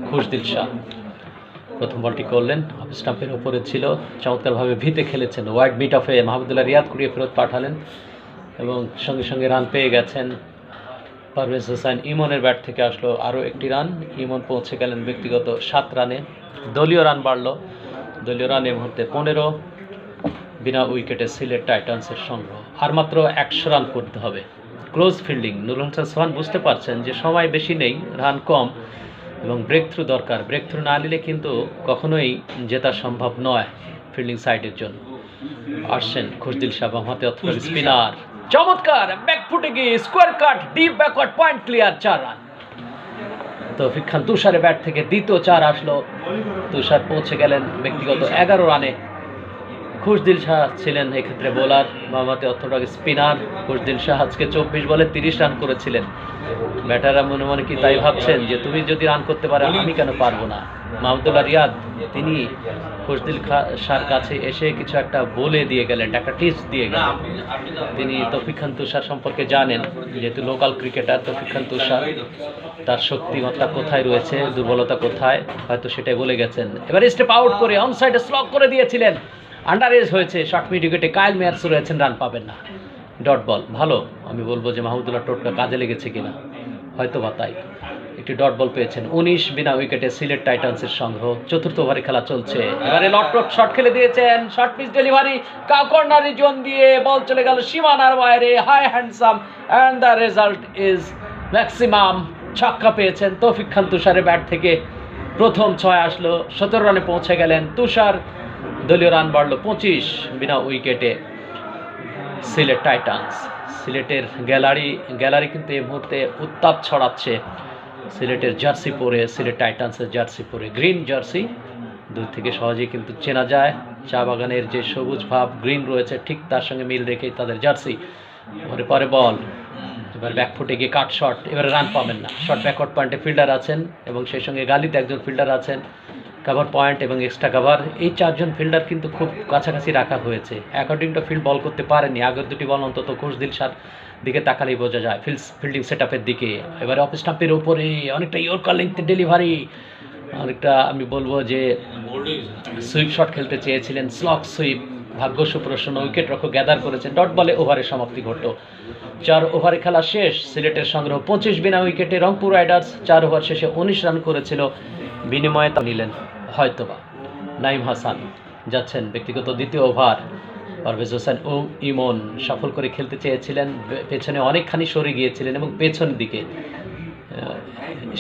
খুশদিল শাহ প্রথম বলটি করলেন, অফ স্টাম্পের উপরে ছিল, চমৎকারভাবে ভিতে খেলেছেন। ওয়াইড মিড অফে মাহমুদুল্লাহ রিয়াদ কুড়িয়ে ফেরত পাঠালেন এবং সঙ্গে সঙ্গে রান পেয়ে গেছেন। পারভেজ হোসেন ইমনের ব্যাট থেকে আসলো আরও একটি রান। ইমন পৌঁছে গেলেন ব্যক্তিগত 7 রানে। দলীয় রান বাড়ল, দলীয় রান এই মুহূর্তে 15। বিনা উইকেটে সিলেট টাইটান্সের সংগ্রহ। আর মাত্র 100 রান করতে হবে। Close fielding. নুরুল হাসান সোহান বুঝতে পারছেন যে সময় বেশি নেই, রান কম এবং ব্রেক থ্রু দরকার। ব্রেক থ্রু না নিলে কিন্তু কখনোই জেতা সম্ভব নয় ফিল্ডিং সাইডের জন্য। আসছেন খুশদিল শাহ, বামহাতে অথবা স্পিনার, চমৎকার ব্যাকফুটে গিয়ে স্কোয়ার কাট, deep backward, point clear, 4 run. তৌফিক খান তুষারের ব্যাট থেকে দ্বিতীয় 4 আসলো। তুষার পৌঁছে গেলেন ব্যক্তিগত 11 রানে। খুশদিল শাহ ছিলেন এক্ষেত্রে বোলার, বামহাতে অর্থোডক্স স্পিনার। খুশদিল শাহ আজকে 24 বলে 30 রান করেছিলেন। ব্যাটাররা মনে মনে কি তাই ভাবছেন যে তুমি যদি রান করতে পারো আমি কেন পারবো না। মাহমুদুল্লাহ রিয়াদ তিনি খুশদিল শাহর কাছে এসে কিছু একটা বলে দিয়ে গেলেন, একটা টিপস দিয়ে গেলেন। তিনি তৌফিক খান তুষার সম্পর্কে জানেন, যেহেতু লোকাল ক্রিকেটার। তৌফিক খান তুষার তার শক্তিমত্তা কোথায় রয়েছে, দুর্বলতা কোথায়, হয়তো সেটাই বলে গেছেন। এবার স্টেপ আউট করে অন সাইডে স্লগ করে দিয়েছিলেন। আন্ডার এজ হয়েছে, শর্ট মিড উইকেটে কাইল মেয়ার্স রয়েছেন, রান পাবেন না। ডট বল ভালো, আমি বলবো যে মাহমুদুল্লাহ টোটকা কাজে লেগেছে কিনা, হয়তো বা তাই। একটি ডট বল পেয়েছেন। 19 বিনা উইকেটে সিলেট টাইটান্সের সংগ্রহ। চতুর্থ ওভারে খেলা চলছে। এবারে লটরট শট খেলে দিয়েছেন, short pitch delivery, corner zone দিয়ে বল চলে গেল সীমানার বাইরে। High handsome and the result is maximum. ছক্কা পেয়েছেন তৌফিক খান তুষারের ব্যাট থেকে। প্রথম 6 আসলো, 17 রানে পৌঁছে গেলেন তুষার। দলীয় রান বাড়লো 25 বিনা উইকেটে সিলেট টাইটান্স। সিলেটের গ্যালারি কিন্তু এই মুহূর্তে উত্তাপ ছড়াচ্ছে। সিলেটের জার্সি পরে, সিলেট টাইটান্সের জার্সি পরে, গ্রিন জার্সি, দূর থেকে সহজেই কিন্তু চেনা যায়। চা বাগানের যে সবুজ ভাব গ্রিন রয়েছে, ঠিক তার সঙ্গে মিল রেখেই তাদের জার্সি। পরে বল, এবার ব্যাকফুটে গিয়ে কাট শট, এবারে রান পাবেন না। শর্ট ব্যাকওয়ার্ড পয়েন্টে ফিল্ডার আছেন এবং সেই সঙ্গে গালিতে একজন ফিল্ডার আছেন। কাভার পয়েন্ট এবং এক্সট্রা কাভার, এই 4 জন ফিল্ডার কিন্তু খুব কাছাকাছি রাখা হয়েছে। অ্যাকর্ডিং টু ফিল্ড বল করতে পারেনি। আগের 2টি বল অন্তত খুশদিল শাহর দিকে তাকালেই বোঝা যায়, ফিল্ডিং সেট আপের দিকে। এবারে অফ স্টাম্পের উপরে অনেকটা ইয়র্কার লেংথ ডেলিভারি, অনেকটা আমি বলবো যে সুইপ শট খেলতে চেয়েছিলেন, স্লগ সুইপ। ভাগ্য সুপ্রসন্ন, উইকেট রক্ষক গ্যাদার করেছেন। ডট বলে ওভারের সমাপ্তি ঘটল। 4 ওভারে খেলা শেষ। সিলেটের সংগ্রহ 25 বিনা উইকেটে। রংপুর রাইডার্স 4 ওভার শেষে 19 রান করেছিল। বিনিময়ে তা নিলেন হয়তোবা। নাইম হাসান যাচ্ছেন ব্যক্তিগত দ্বিতীয় ওভার। পারভেজ হোসেন ও ইমন সফল করে খেলতে চেয়েছিলেন, পেছনে অনেকখানি সরে গিয়েছিলেন এবং পেছন দিকে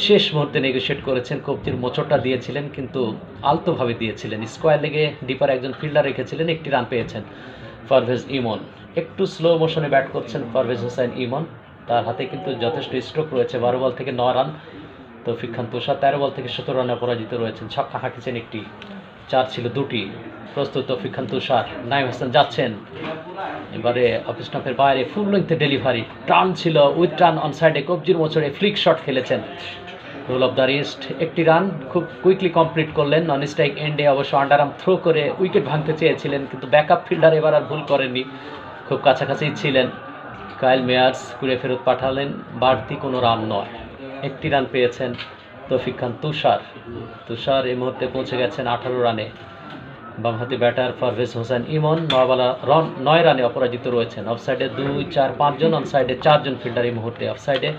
শেষ মুহূর্তে নেগোশিয়েট করেছেন। কবজির মোচড়টা দিয়েছিলেন কিন্তু আলতোভাবে দিয়েছিলেন। স্কোয়ার লেগে ডিপার একজন ফিল্ডার রেখেছিলেন, একটি রান পেয়েছেন পারভেজ ইমন। একটু স্লো মোশনে ব্যাট করছেন পারভেজ হোসেন ইমন। তার হাতে কিন্তু যথেষ্ট স্ট্রোক রয়েছে। 12 বল থেকে 9 রান। তৌফিক খান তুষার 13 বল থেকে 17 রানে অপরাজিত রয়েছেন। ছক্কা হাঁকিয়েছেন একটি, 4 ছিল 2টি। প্রস্তুত তৌফিক খান তুষার। নাইম হাসান যাচ্ছেন, এবারে অফ স্টাম্পের বাইরে ফুল লেন্থে ডেলিভারি, টার্ন ছিল, উইথ টার্ন অন সাইডে কবজির মোচড়ে ফ্লিক শট খেলেছেন। রোল অফ দ্য রিস্ট, একটি রান খুব কুইকলি কমপ্লিট করলেন। নন স্ট্রাইক এন্ডে অবশ্য আন্ডারআর্ম থ্রো করে উইকেট ভাঙতে চেয়েছিলেন, কিন্তু ব্যাকআপ ফিল্ডার এবার আর ভুল করেননি, খুব কাছাকাছি ছিলেন। কাইল মেয়ার্স ঘুরে ফেরত পাঠালেন, বাড়তি কোনো রান নয়। একটি রান পেয়েছেন তৌফিক খান তুষার এই মুহূর্তে পৌঁছে গেছেন 18 রানে। বামহাতি ব্যাটার পারভেজ হোসেন ইমন 9 রানে অপরাজিত রয়েছেন। অফসাইডে 2, 4, 5 জন, অনসাইডে 4 জন ফিল্ডার এই মুহূর্তে। অফসাইডে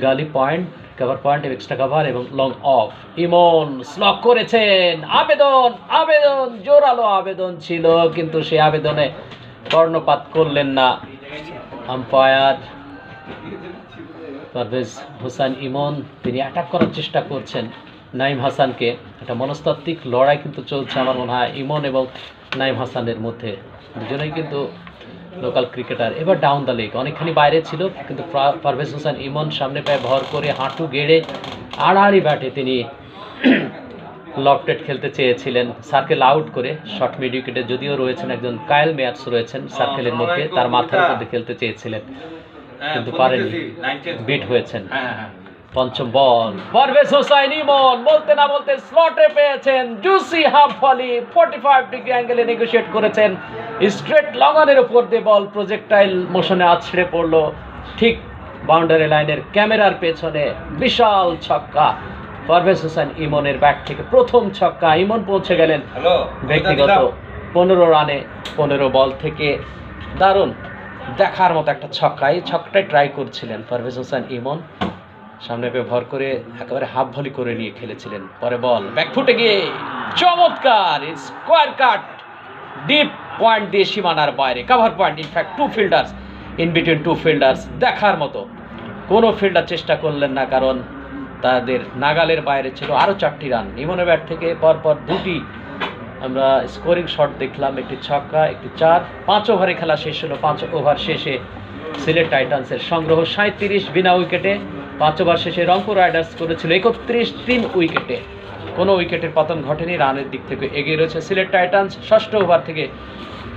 গালি point, cover point, extra cover এবং লং অফ। ইমন স্লগ করেছেন। আবেদন জোরালো আবেদন ছিল, কিন্তু সেই আবেদনে কর্ণপাত করলেন না আম্পায়ার। পারভেজ হোসেন ইমন তিনি অ্যাটাক করার চেষ্টা করছেন নাইম হাসানকে। একটা মনস্তাত্ত্বিক লড়াই কিন্তু চলছে আমার মনে হয় ইমন এবং নাইম হাসানের মধ্যে। দুজনেই কিন্তু লোকাল ক্রিকেটার। এবার ডাউন দ্য লেগ, অনেকখানি বাইরে ছিল, কিন্তু পারভেজ হোসেন ইমন সামনে পায়ে ভর করে হাঁটু গেড়ে আড়াআড়ি ব্যাটে তিনি লফটেড খেলতে চেয়েছিলেন, সার্কেল আউট করে। শর্ট মিড উইকেটে যদিও রয়েছেন একজন কাইল মেয়ার্স রয়েছেন সার্কেলের মধ্যে, তার মাথার মধ্যে খেলতে চেয়েছিলেন কিন্তু পারেননি, বিট হয়েছেন। পঞ্চম বল, পারভেজ হোসেন ইমন বলতে না বলতে স্লটে পেয়েছেন জুসি হাফ ভলি, 45 ডিগ্রি অ্যাঙ্গেলে নেগোশিয়েট করেছেন। স্ট্রেট লং অনের উপর দিয়ে বল প্রজেক্টাইল মোশনে আছড়ে পড়লো ঠিক বাউন্ডারি লাইনের ক্যামেরার পেছনে। বিশাল ছক্কা, পারভেজ হোসেন ইমনের ব্যাট থেকে প্রথম ছক্কা, ইমন পৌঁছে গেলেন ব্যক্তিগত 15 রানে 15 বল থেকে। দারুণ দেখার মতো একটা ছক্কা, এই ছক্কাটাই ট্রাই করছিলেন পারভেজ হোসেন ইমন, সামনে পেয়ে ভর করে একেবারে হাফ ভলি করে নিয়ে খেলেছিলেন। পরে বল ব্যাকফুটে গিয়ে চমৎকার স্কোয়ার কাট, ডিপ পয়েন্ট দিয়ে সীমানার বাইরে, cover point, in fact 2 fielders, in between 2 fielders, দেখার মতো। কোনো ফিল্ডার চেষ্টা করলেন না, কারণ তাদের নাগালের বাইরে ছিল। আরও 4টি রান ইমনের ব্যাট থেকে, পরপর 2টি আমরা স্কোরিং শট দেখলাম, একটি ছক্কা, একটি 4। 5 ওভারে খেলা শেষ হলো। 5 ওভার শেষে সিলেট টাইটান্সের সংগ্রহ 37 বিনা উইকেটে। 5 ওভার শেষে রংপুর রাইডার্স করেছিল 31, 3 উইকেটে। কোনো উইকেটের পতন ঘটেনি, রানের দিক থেকে এগিয়ে রয়েছে সিলেট টাইটান্স। 6ষ্ঠ ওভার থেকে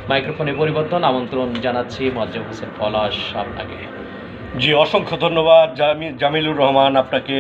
মাইক্রোফোনে পরিবর্তন, আমন্ত্রণ জানাচ্ছি মোয়াজ্জেম হোসেন পলাশ আপনাকে। জি, অসংখ্য ধন্যবাদ জামিলুর রহমান আপনাকে।